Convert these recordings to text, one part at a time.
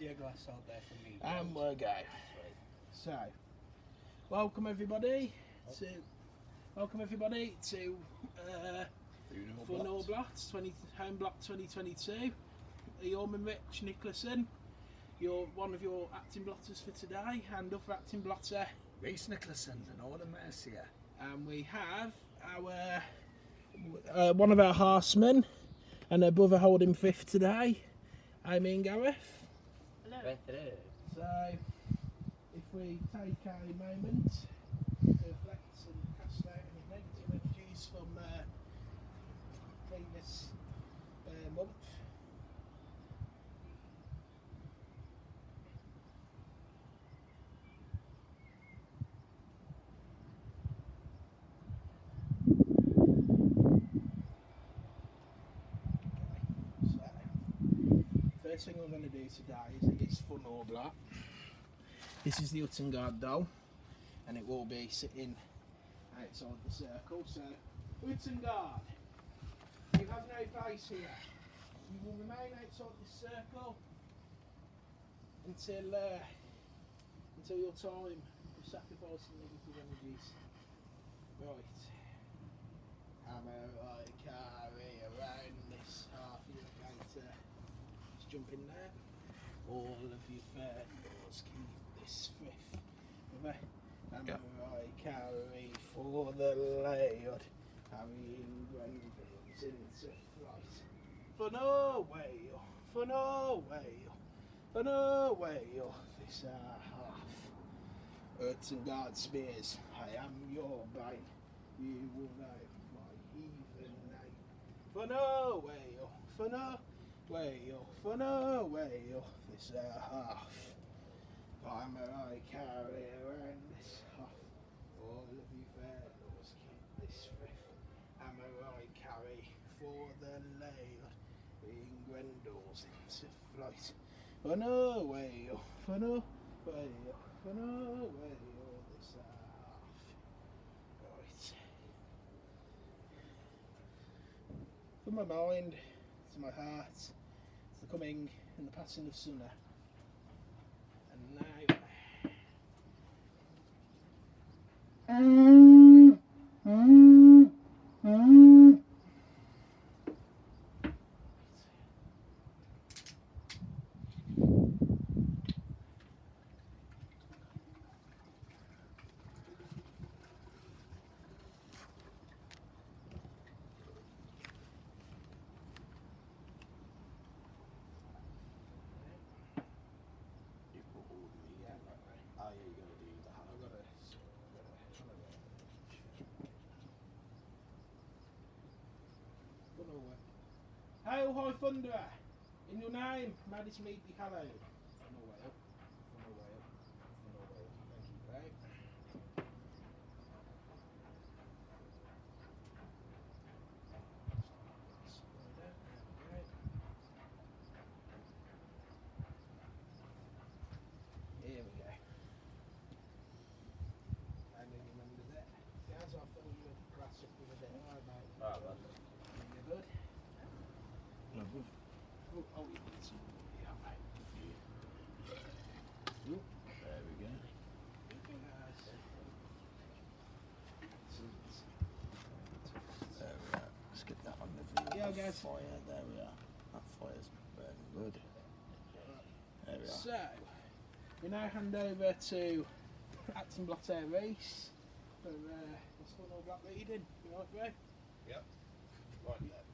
your glass out there for me. And we'll go. So, welcome everybody to Thunor blót, home block 2022. Yeoman Rich Nicholson, you're one of your acting blotters for today, and other acting blotter Rhys Nicholson and all the Mercia. And we have our one of our Hearthmen and her brother holding Frith today. I mean Gareth. Hello. So, if we take a moment to reflect and cast out any negative energies from previous month. First thing we're going to do today is it's Thunor blót. This is the Uttengard doll, and it will be sitting outside the circle. So, Uttengard, you have no place here. You will remain outside the circle until your time of sacrificing negative energies. Right. Hammer, I carry around this half. You're going to jump in there. All of you fair lords keep this Frith. Hammer I carry for the Lord, carrying Gwendolyn's into flight. Thunor wail, Thunor wail, Thunor wail, this half. Uttengard spears, I am your bane, you will know my heathen name. Thunor wail, Thunor wail, Thunor wail, this half. Hammer I carry around this half. All of you fair lords keep this Frith. Hammer I carry for the Lord, being Grendel's into flight. Thunor wail, Thunor wail, Thunor wail, this half. Right. From my mind to my heart, to the coming and the passing of Thunor. And now Hail, High Thunderer! In your name, Majesty be hallowed. Thunor wail, Thunor wail, Thunor wail. Thank you, right? Here we go. I don't remember that. Guys, I'll fill you a glass up with a bit. Alright, mate. Alright, You're good? Oh, you need some. Yeah, mate. There we go. There we are. Let's get that on the Yeah, guys. fire. There we are. That fire's burning good. There we are. So, we now hand over to acting blotter Rhys for this Thunor blót reading. You alright, bro? Yep. Right there.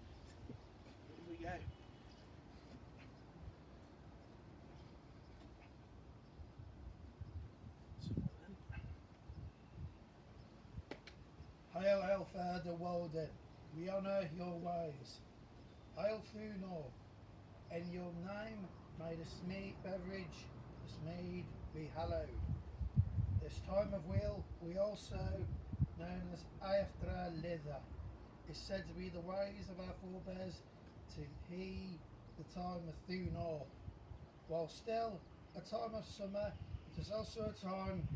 Here we go. Hail, hail, fair de Walden, we honour your ways. Hail, Thunor, in your name may the smeed beverage, the smeed, be hallowed. This time of weal, we also, known as Aeftra Lither, is said to be the ways of our forebears to heed the time of Thunor. While still a time of summer, it is also a time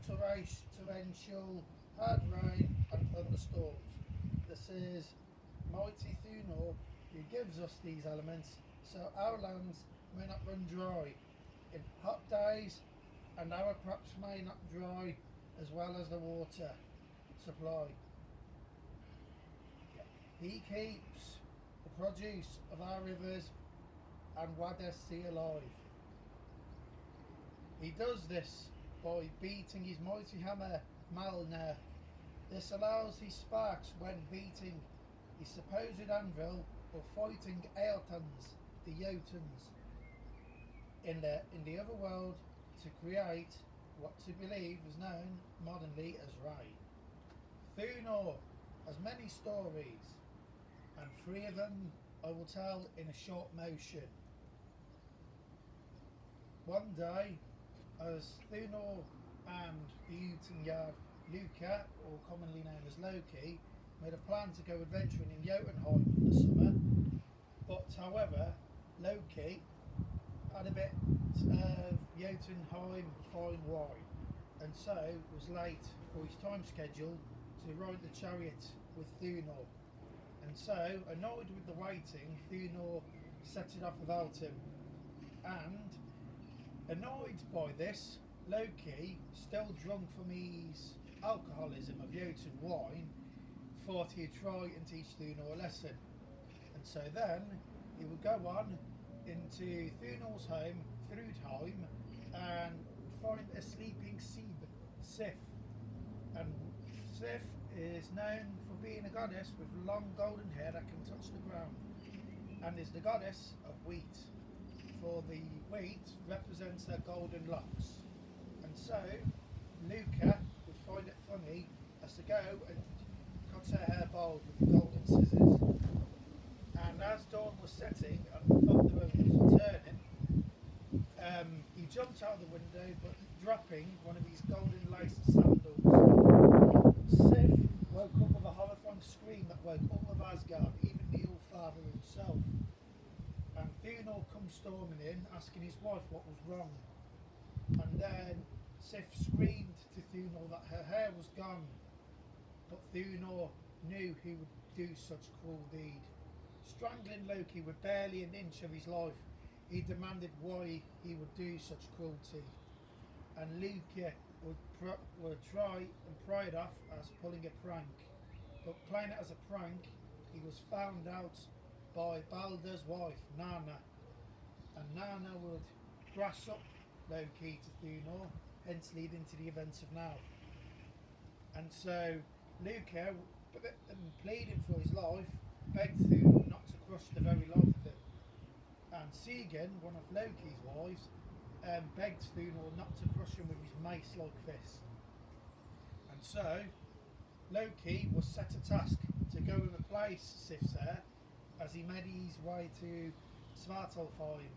to race torrential, hard rain and thunderstorms. This is mighty Thunor who gives us these elements so our lands may not run dry in hot days, and our crops may not dry as well as the water supply. He keeps the produce of our rivers and Weæs sea alive. He does this by beating his mighty hammer, Mælnir. This allows his sparks when beating his supposed anvil or fighting Eotans, the Jotuns, in the other world to create what to believe is known modernly as rain. Thunor has many stories, and 3 of them I will tell in a short motion. One day, as Thunor and the Uttengard Luka, or commonly known as Loki, made a plan to go adventuring in Jotunheim in the summer, but however, Loki had a bit of Jotunheim fine wine, and so was late for his time schedule to ride the chariot with Thunor. And so, annoyed with the waiting, Thunor set it off without him. And, annoyed by this, Loki, still drunk from his alcoholism of Jotun wine, thought he'd try and teach Thunor a lesson. And so then, he would go on into Thunor's home, Thrudheim, and find a sleeping Sif. And Sif is known for being a goddess with long golden hair that can touch the ground, and is the goddess of wheat, for the wheat represents her golden locks. And so Luka would find it funny as to go and cut her hair bald with golden scissors. And as dawn was setting and the thunder was returning, he jumped out of the window, but dropping one of his golden laced sandals. Sif woke up with a horrifying scream that woke all of Asgard, even the All-Father himself. And Thunor comes storming in, asking his wife what was wrong. And then Sif screamed to Thunor that her hair was gone, but Thunor knew he would do such cruel deed. Strangling Loki with barely an inch of his life, he demanded why he would do such cruelty. And Luka would try and pry it off as pulling a prank. But playing it as a prank, he was found out by Baldur's wife, Nanna. And Nanna would brass up Loki to Thunor, hence leading to the events of now. And so Luka, pleading for his life, begged Thunor not to crush the very life of him. And Sigyn, one of Loki's wives, begged Thunor not to crush him with his mace-like fist. And so Loki was set a task to go and replace Sif's hair as he made his way to Svartalfheim,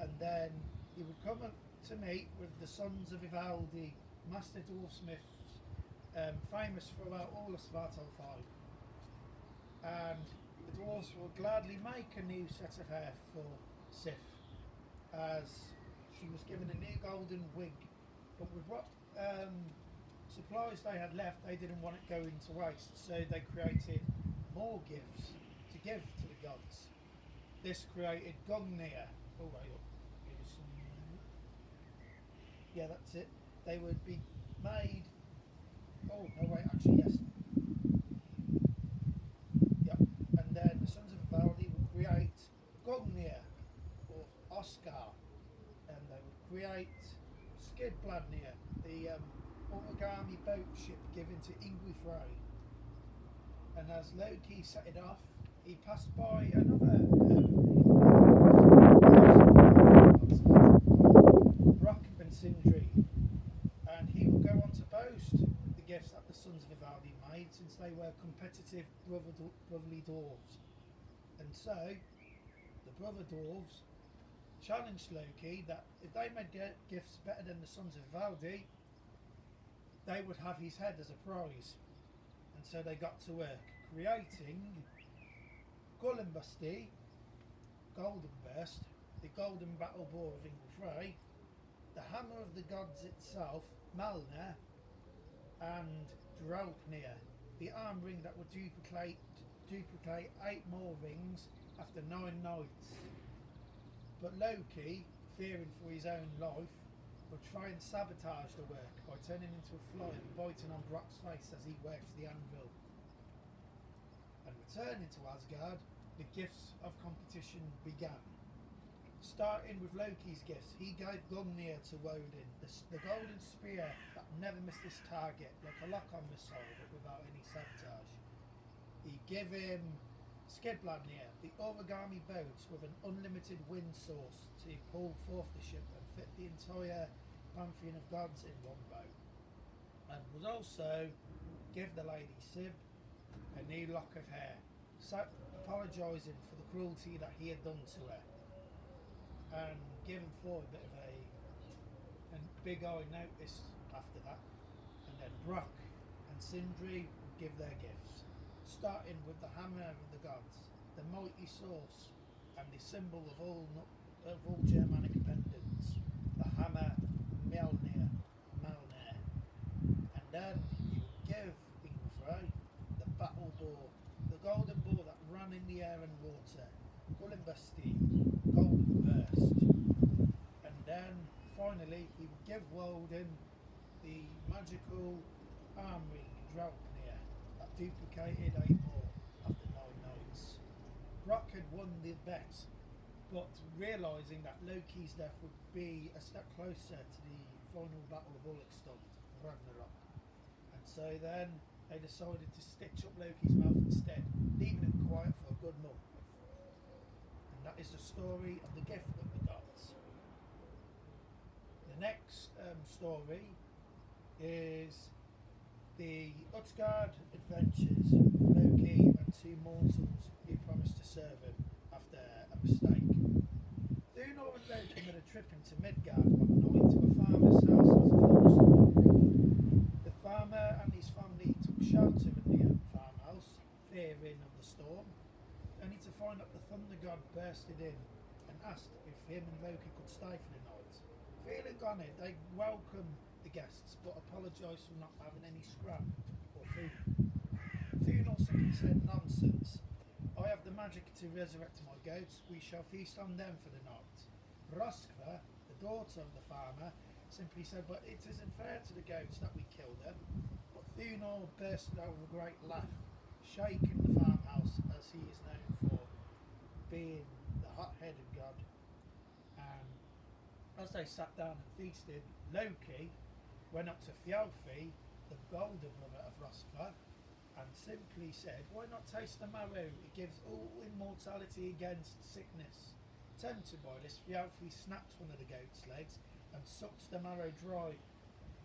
and then he would come to meet with the sons of Ivaldi, master dwarfsmiths, famous throughout all of Svartalfheim. And the dwarves would gladly make a new set of hair for Sif, as she was given a new golden wig. But with what supplies they had left, they didn't want it going to waste, so they created more gifts to give to the gods. This created Gungnir. Oh wait, yeah, that's it. They would be made. Oh no, wait, actually yes. Yep. And then the sons of Valdi would create Gungnir or Oscar, and they would create Skidbladnir, the origami boat ship given to Yngvi Frey. And as Loki set it off, he passed by another Brock and Sindri, and he will go on to boast the gifts that the sons of Ivaldi made, since they were competitive brotherly dwarves. And so the brother dwarves challenged Loki that if they made gifts better than the sons of Ivaldi, they would have his head as a prize. And so they got to work creating Gullinbusti, Goldenburst, the golden battle boar of Yngvi Frey, the hammer of the gods itself, Mælnir, and Draupnir, the arm ring that would duplicate 8 more rings after 9 nights. But Loki fearing for his own life, would try and sabotage the work by turning into a fly and biting on Brock's face as he works the anvil. And returning to Asgard, the gifts of competition began. Starting with Loki's gifts, he gave Gungnir to Woden, the golden spear that never missed its target, like a lock-on missile but without any sabotage. He gave him Skidbladnir, the origami boats with an unlimited wind source to pull forth the ship and fit the entire pantheon of gods in one boat. And would also give the lady Sib a new lock of hair, apologising for the cruelty that he had done to her. And giving Thor a bit of a big eye notice after that. And then Brock and Sindri would give their gifts, starting with the hammer of the gods, the mighty source, and the symbol of all Germanic pendants, the hammer Mjolnir. And then he would give Ingfrey the battle boar, the golden boar that ran in the air and water, Gullimbasti, golden burst. And then finally he would give Woden the magical arm ring Draupnir that duplicated 8 more after 9 nights. Brock had won the bet, but realising that Loki's death would be a step closer to the final battle of Ullerston, Ragnarok. And so then they decided to stitch up Loki's mouth instead, leaving him quiet for a good month. And that is the story of the gift of the gods. The next story is the Uttengard adventures of Loki and 2 mortals who promised to serve him after a mistake. Thunor and Loki made a trip into Midgard one night to a farmer's house as a thunderstorm brewed. The farmer and his family took shelter in the farmhouse, fearing of the storm, only to find that the thunder god bursted in and asked if him and Loki could stay for the night. Feeling honoured, they welcomed the guests but apologised for not having any scrap or food. Thunor simply said, "Nonsense. I have the magic to resurrect my goats. We shall feast on them for the night." Röskva, the daughter of the farmer, simply said, "But it isn't fair to the goats that we kill them." But Thunor burst out with a great laugh, shaking the farmhouse as he is known for being the hot-headed god. And as they sat down and feasted, Loki went up to Thjalfi, the golden brother of Röskva, and simply said, "Why not taste the marrow? It gives all immortality against sickness." Tempted by this, Thjalfi snapped one of the goat's legs and sucked the marrow dry.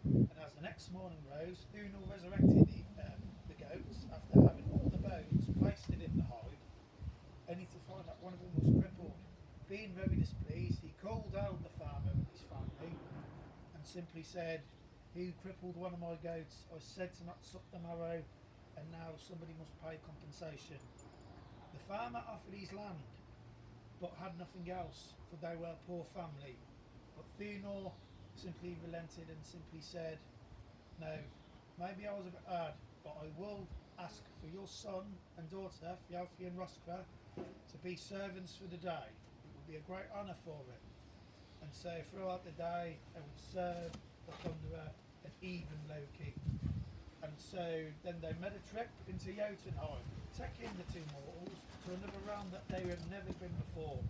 And as the next morning rose, Thunor resurrected the goats after having all the bones placed in the hide, only to find that one of them was crippled. Being very displeased, he called out the farmer and his family and simply said, "Who crippled one of my goats? I said to not suck the marrow, and now somebody must pay compensation." The farmer offered his land, but had nothing else, for they were a poor family. But Thunor simply relented and simply said, "No, maybe I was a bit hard, but I will ask for your son and daughter, Thjalfi and Röskva, to be servants for the day. It would be a great honour for it." And so throughout the day, they would serve the Thunderer and even Loki. And so then they made a trip into Jotunheim, taking the 2 mortals to another realm that they had never been before.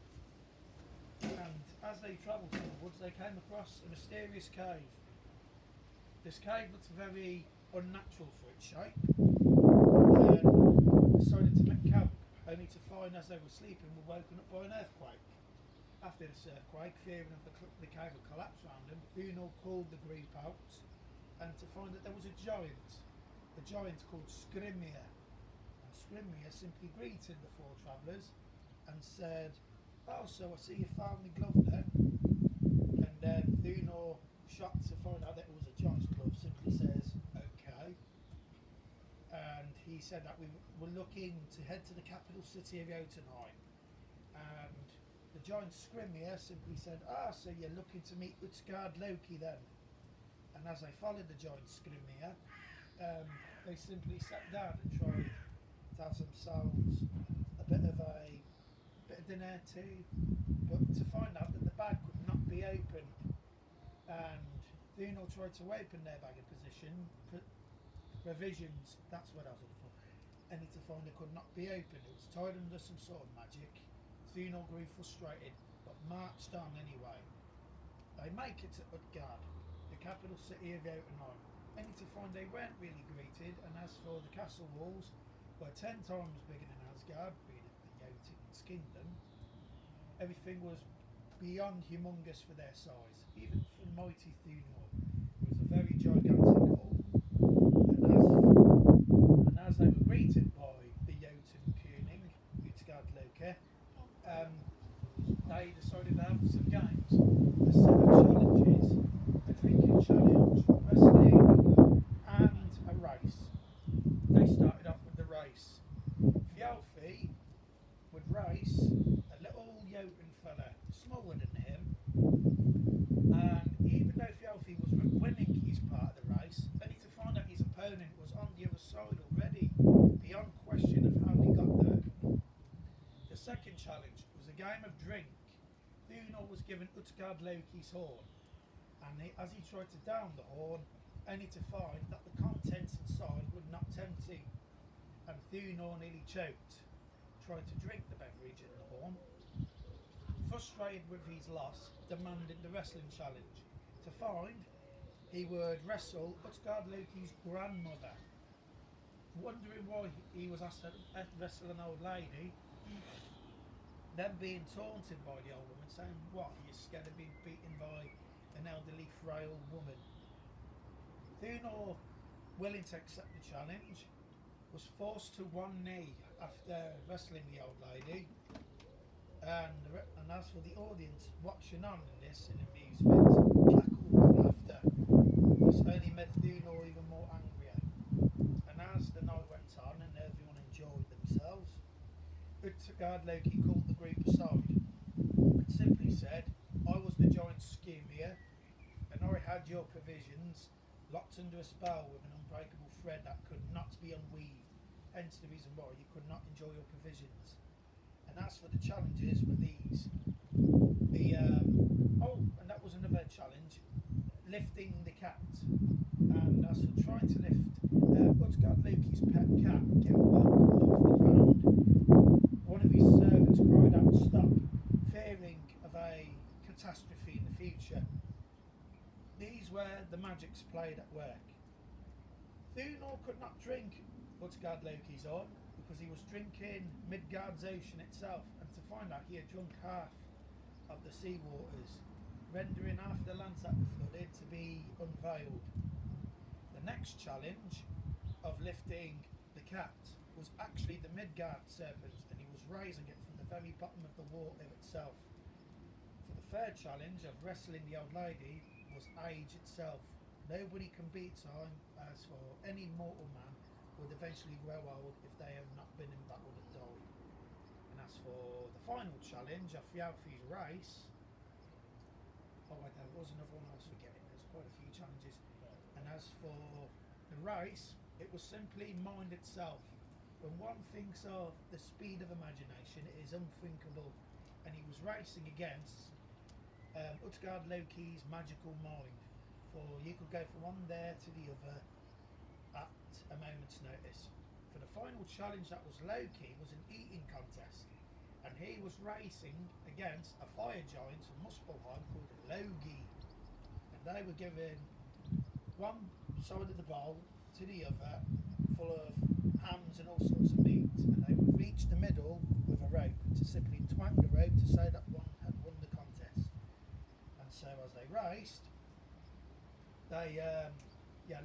And as they travelled through the woods, they came across a mysterious cave. This cave looked very unnatural for its shape, and then decided to make camp, only to find as they were sleeping were woken up by an earthquake. After this earthquake, fearing of the cave would collapse around them, Thunor called the group out, and to find that there was a giant called Skrimir. And Skrimir simply greeted the 4 travellers and said, "Oh, so I see you found the glove then." And then Thunor, shocked to find out that it was a giant's glove, simply says, "Okay." And he said that we were looking to head to the capital city of Jotunheim. And the giant Skrimir simply said, "So you're looking to meet Uttengard Loki then?" And as they followed the giant Skrimir, they simply sat down and tried to have themselves a bit of dinner too, but to find out that the bag could not be Thunor tried to open their bag of provisions, that's what I was looking for, only to find it could not be opened. It was tied under some sort of magic. Thunor grew frustrated, but marched on anyway. They make it to Uttengard, the capital city of Jotunheim, only to find they weren't really greeted, and as for the castle walls, were 10 times bigger than Asgard, being the Jotun's kingdom. Everything was beyond humongous for their size, even for mighty Thunor. It was a very gigantic hall, and as they were greeted by the Jotun König, Uttengard Luka, they decided to have some games, a set of challenges, a drinking challenge, wrestling, and a race. They started off with the race. Fjalfi would race a little Jotun fella, smaller than him, and even though Fjalfi was winning his part of the race, only to find out his opponent was on the other side already, beyond question of how he got there. The second challenge was a game of drink. Thunor was given Uttengard Loki's horn, and as he tried to down the horn, only to find that the contents inside would not tempt him, and Thunor nearly choked, trying to drink the beverage in the horn. Frustrated with his loss, demanded the wrestling challenge, to find he would wrestle Uttengard Loki's grandmother. Wondering why he was asked to wrestle an old lady, then being taunted by the old woman, saying, "What, you're scared of being beaten by an elderly, frail woman?" Thunor, willing to accept the challenge, was forced to one knee after wrestling the old lady, and as for the audience watching on in this in amusement, cackled with laughter. This only made Thunor even more angrier, and as the night went on and everyone enjoyed themselves, Uttengard Loki called the group aside and simply said, "I was the giant Skimir, and I had your provisions locked under a spell with an unbreakable thread that could not be unweaved, hence the reason why you could not enjoy your provisions. And as for the challenges were these. And that was another challenge, lifting the cat. And as for trying to lift Uttengard Loki's pet cat, get one off the ground, one of his servants cried out, 'Stop,' fearing of a catastrophe in the future. These were the magics played at work. Thunor could not drink Uttengard Loki's on because he was drinking Midgard's ocean itself, and to find out he had drunk half of the sea waters, rendering half the lands that were flooded to be unveiled. The next challenge of lifting the cat was actually the Midgard serpent, and he was raising it from the very bottom of the water itself. For the third challenge of wrestling the old lady was age itself. Nobody can beat time, as for any mortal man would eventually grow old if they have not been in battle and died. And as for the final challenge of Fjalfi's race, there was another one I was forgetting, there's quite a few challenges. And as for the race, it was simply mind itself. When one thinks of the speed of imagination, it is unthinkable, and he was racing against Uttengard Loki's magical mind, for you could go from one there to the other at a moment's notice. For the final challenge that was Loki was an eating contest, and he was racing against a fire giant from Muspelheim called Logi, and they were given one side of the bowl to the other full of hams and all sorts of meat, and they would reach the middle with a rope to simply twang the rope to say that one had won the contest. And so as they raced,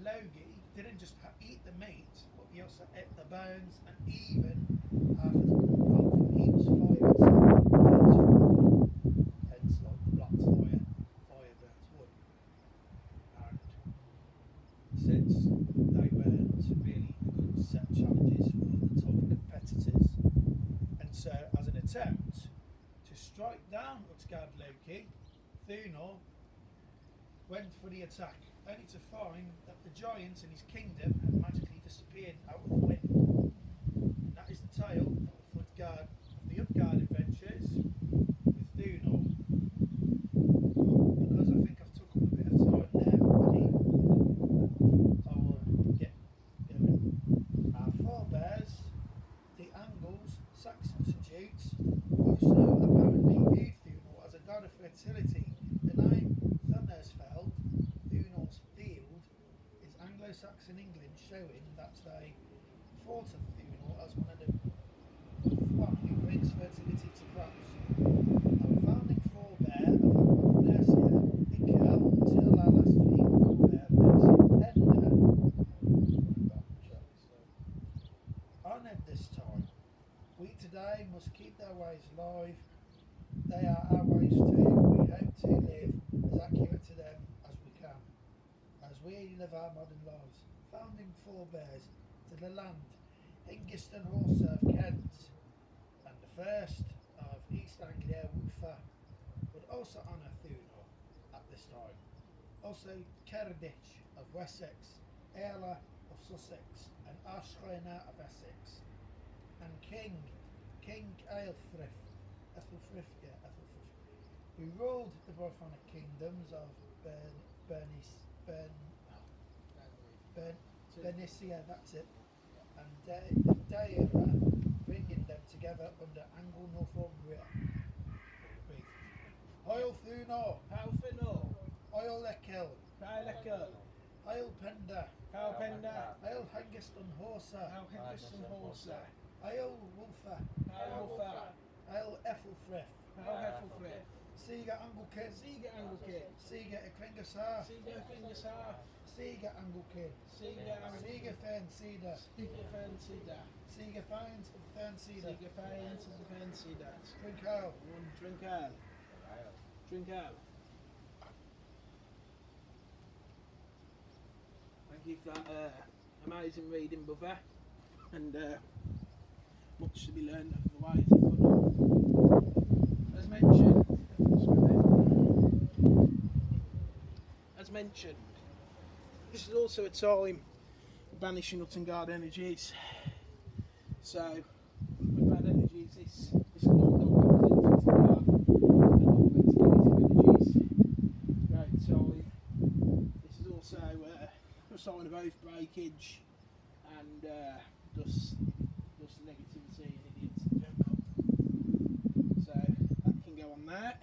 Logi didn't just eat the meat, but he also ate the bones and even half of the wood. He was fire itself, burns from wood, hence like blót fire burns wood. And since they weren't really a good set of challenges for the type of competitors, and so as an attempt to strike down Uttengard Loki, Thunor went for the attack, only to find that the giant in his kingdom had magically disappeared out of the wind. And that is the tale of the Upholding adventures with Thunor. Because I think I've took up a bit of time there, fertility. The name Thunorsfeld, Thunor's field, is Anglo-Saxon England, showing that they thought of Thunor as one who brings fertility to crops. Our founding forebear of Mercia, Iker, until our last female forebear, Mercia Penda, honoured this time. We today must keep their ways alive. They are our ways too. We hope to live as accurate to them as we can, as we live our modern lives. Founding forebears to the land, Hengist and Horsa of Kent, and the first of East Anglia, Woofa, would also honour Thunor at this time. Also Cerdich of Wessex, Aella of Sussex, and Ashreina of Essex, and King Aelfrith, who ruled the Brythonic kingdoms of Bernicia, that's it, and Deira, bringing them together under Angle Northumbria. Oil Thunor, How Thunor? Oil Ekel, Kyle Oil Penda, How Penda? Oil Hengiston Horsa, How Henderson Horsa? Oil Wolfa, How Wolfa? Oil Ethelfrith, How Heffelfrith? Siga Anglekin, Siga Anglican. Siga Ekringasar, Siga Fingersar. Siga Anglekin, Siga Siga Fern Cedar, Siga Fernsida. Siga Fines of Fern Cedar, Siga Fines and Fernsida. Drink Ale, Drink ale. Drink ale. Thank you for that amazing reading, brother. And much to be learned of the ways of Thunor. As mentioned, this is also a time of banishing Uttengard energies. So, with bad energies, this corridor represents Uttengard and all its negative energies. Great time. This is also a sign of oath breakage and dust negativity and idiots in general. So that can go on there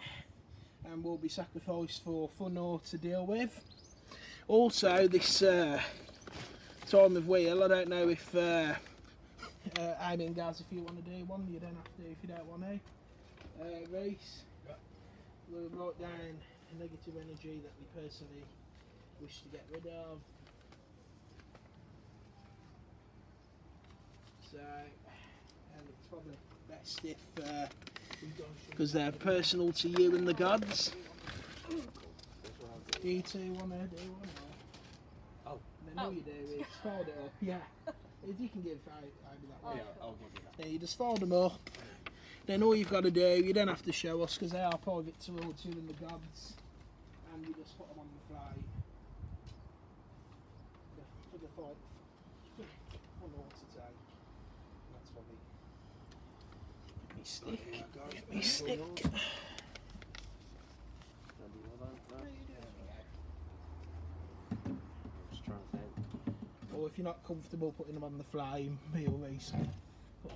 and will be sacrificed for Thunor to deal with. Also this time of wheel, I don't know if Amy and Gaz, if you want to do one, you don't have to if you don't want to. Rhys, we'll write down a negative energy that we personally wish to get rid of. So, and it's probably best if, because they're personal to you and the gods. Do you two want to do one? Or? Oh. I know you do, it's fold it up, yeah. If you can give over that way. Yeah, I'll give you that. Yeah, you just fold them up. Then all you've got to do, you don't have to show us because they are private to all you and the gods. And you just put them on the flame. For the fight. One more to take. That's probably. Get me stick. Get me stick. Just trying to think. Or if you're not comfortable putting them on the flame, me or Rhys. Put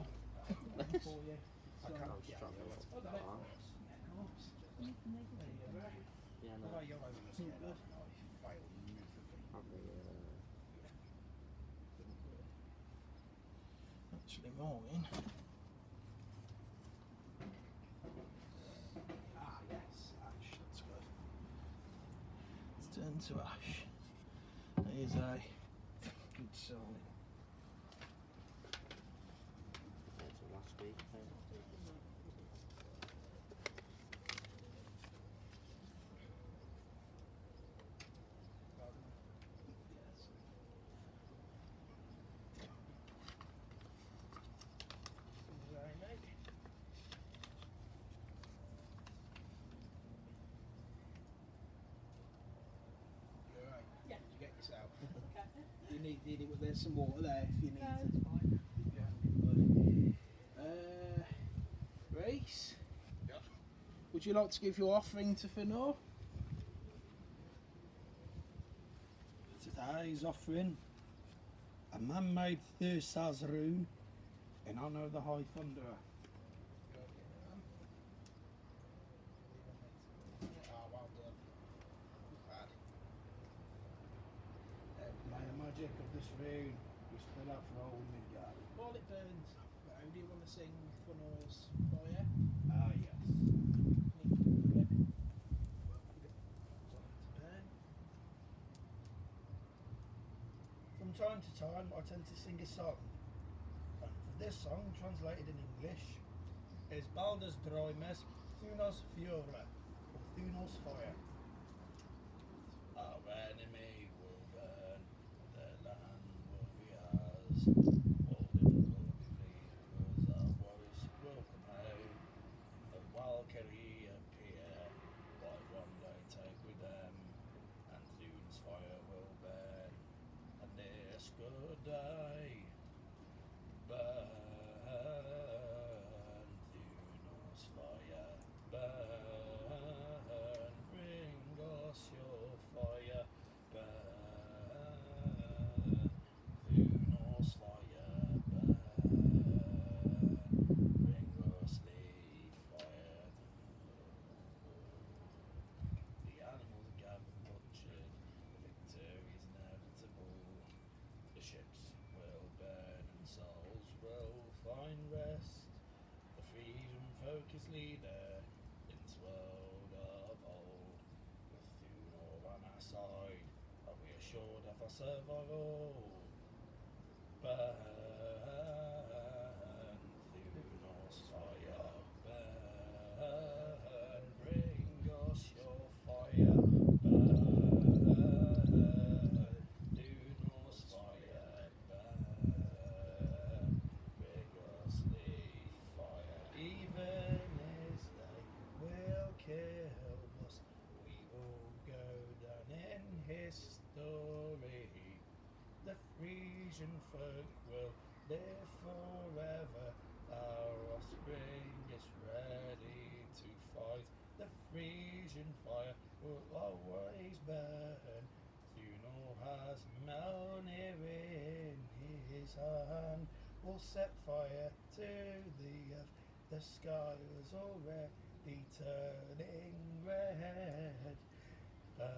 them for you. I can't, I'm just trying to think. Yeah, no. Actually, mine. Ah, yes, ash, that's good. Let's turn to ash. Here's a good sign. That's the last week. Yes. Very nice. You're right. Yeah. Did you get yourself? Okay. You need it. There's some water there if you need No, it. it's fine. Rhys? Yeah. Would you like to give your offering to Thunor? today's offering a man-made Thursar's rune in honour of the High Thunderer. magic of this rune, we split off roll Midgard. While it burns, now, do you want to sing Thunor's Fire? Ah, yes. Need to burn. From time to time, I tend to sing a song. And for this song, translated in English, is Baldur's Drymes Thunor's Fury, or Thunor's Fire. Our enemy will burn, the land will be ours. Walden will be bleed, our voice will come out. The Valkyrie appear, why one they take with them, and Thune's fire will burn, and this good day burn. Thunor's fire burn, bring us your fire burn. Thunor's fire burn, bring us the fire. The animals gather butchered, victory's inevitable. The ships will burn and souls will find rest. The freedom focused leader in this world of old. With Thunor on our side, are we assured of our survival? Burn, Thunor's fire, burn, bring us your fire, burn, Thunor's fire, burn, bring us the fire. Even as they will kill us, we will go down in history. The Frisian folk will live forever. Our offspring is ready to fight. The Frisian fire will always burn. Thunor has Mjolnir in his hand. Will set fire to the earth. The sky is already turning red. Burn,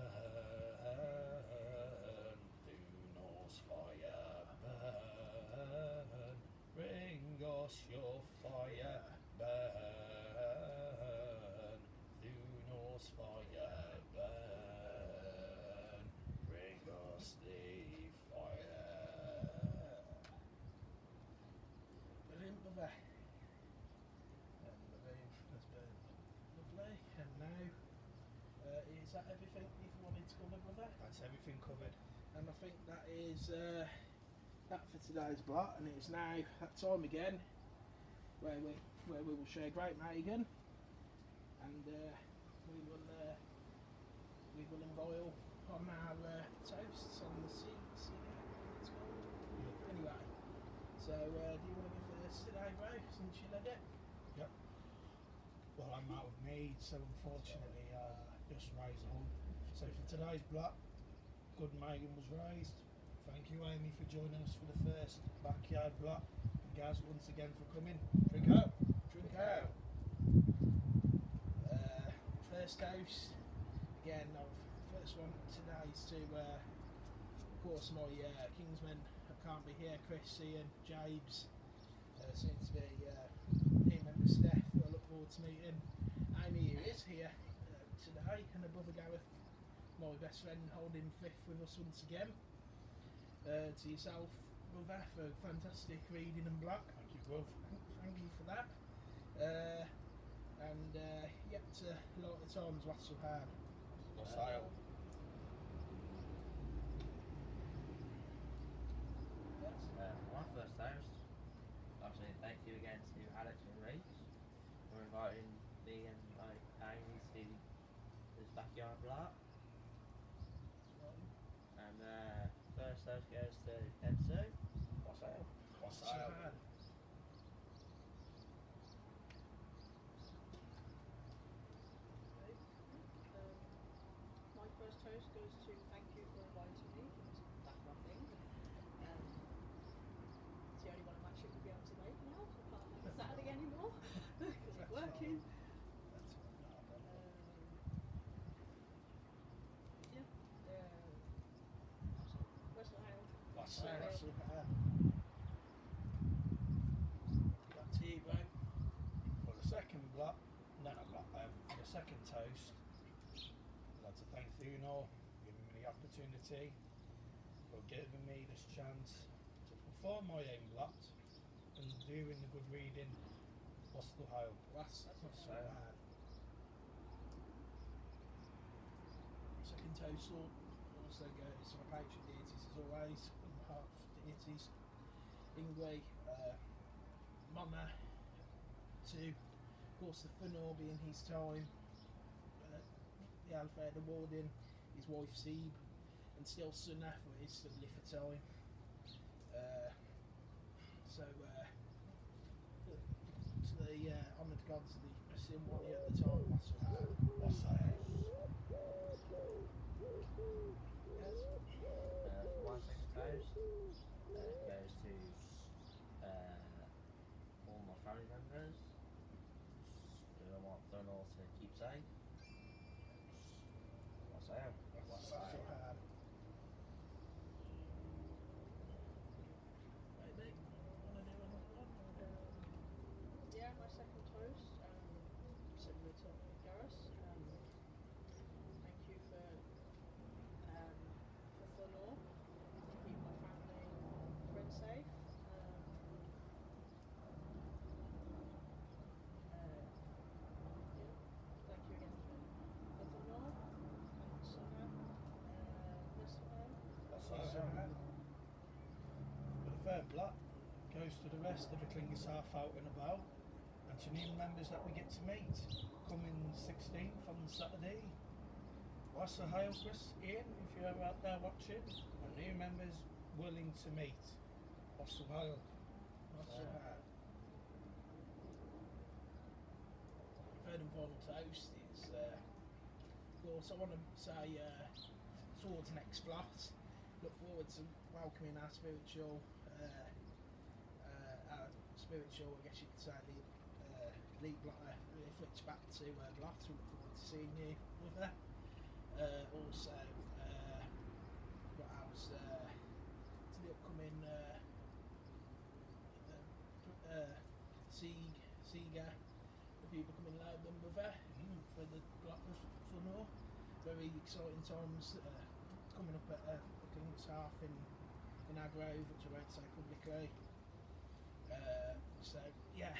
Thunor's fire, burn, bring us your fire, burn, Thunor's fire, burn, bring us the fire. Brilliant, brother. And the room has burned. Lovely. And now, is that everything you wanted to cover, brother? That's everything covered. And I think that is that for today's blot. And it's now that time again where we will share great mægen, and we will emboil on our toasts on the sea. It's called. Anyway, so do you want to go first today, bro? Since you led it. Yep. Well, I'm out of mead, so unfortunately, just raised all. So for today's block, good mægen was raised. Thank you, Amy, for joining us for the first backyard block. And Gaz, once again, for coming. Drink out. Drink out. First toast. Again, first one today is to, of course, my Kingsmen that can't be here, Chris, Ian, James, soon to be him and Steph, who I look forward to meeting. Amy, who is here today, and her brother Gareth, my best friend, holding Frith with us once again. To yourself, brother, for fantastic reading and block. Thank you, bro. Thank you for that. And yet a lot of times what's so hard. What's that? Yes. My first toast, obviously thank you again to Alex and Rhys for inviting me and my Amy to this backyard block. And first toast goes to Dempsey. What's that? What's So hard. My first toast goes to thank you for inviting me for this background thing. It's the only one I'm actually going to be able to make now. I can't make a Saturday anymore because I'm working. Yeah. Western Isle. toast. I'd like to thank Thunor for giving me the opportunity, for giving me this chance to perform my own blot and doing the good reading. What's the hope? That's not so bad. Second toast also goes to my patron deities as always, and the heart deities. Ingwe, Mona, to, of course, the Thunor being his time, the Alfair, the Warden, his wife Sebe, and still Sunna for his studly for time. So, to the honoured gods of the Assyrian one at the time, what's that? One second toast goes to all my family members who I want Thunor to keep safe. What's that? What's that? Right, mate, wanna do another one? Yeah, my second toast, similar to Gareth. Thank you for Thunor, to keep my family and friends safe. Thank you again for Thunor and Sunna, listening. But the third blot goes to the rest of the Klingers half out and about, and to new members that we get to meet coming 16th on Saturday. What's the hail, Chris? Ian, if you're out there watching, and new members willing to meet. What's the hail? What's that? Third and final toast is, of course, I want to say towards next blot. Look forward to welcoming our spiritual, I guess you could say, lead blotter, Frith back to blot. We look forward to seeing you with her. Also, what else? To the upcoming Sega, the people coming live them with her for the blot of Thunor. Very exciting times coming up at the King's Half in our grove, which I won't say publicly. So yeah.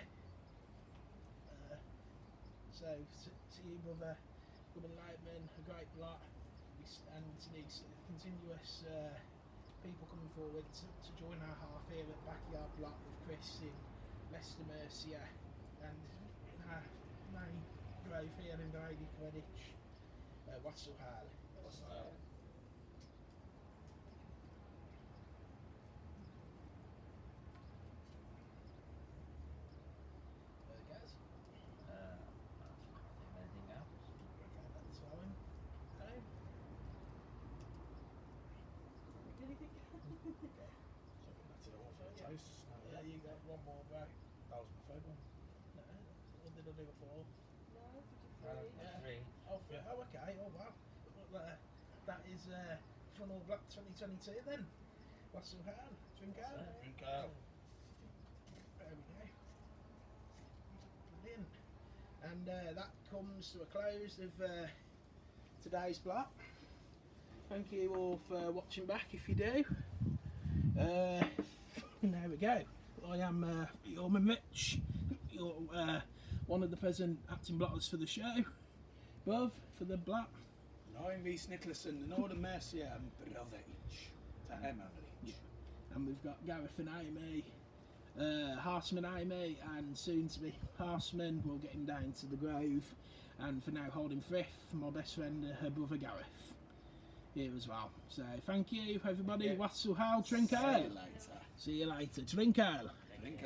So to you, brother, coming Heartmen, a great blot, and to these continuous people coming forward to join our half here at Backyard Blot with Chris in Leicester Mercia, and in our main grove here in Brady Quidditch, Wassel Hall. Guys, Anything else? okay, that's fine. Hello. Anything? Okay. So that's it all for the Yeah. toast. Yeah, you got one more, bro. That was my third one. No, what did I do before? No, did you Well, three? Yeah. three. Oh, oh, okay. Oh, wow. Well, that is Thunor Black 2022 then. What's some hard? Drink out. That's it. Drink out. There we go. Brilliant. And that comes to a close of today's block. Thank you all for watching back if you do. There we go. I am Yeoman Rich, you're one of the present acting blotters for the show. Above for the block. I'm Rhys Nicholson, the Northern Mercia, and brother each. To him each. And we've got Gareth and Amy, Hearthmen Amy, and soon to be Hearthmen. We'll get him down to the grove. And for now, holding Frith, my best friend, her brother Gareth, here as well. So thank you, everybody. Yeah. Wassel Hal, drink See you ale. later. See you later. Drink ale. Drink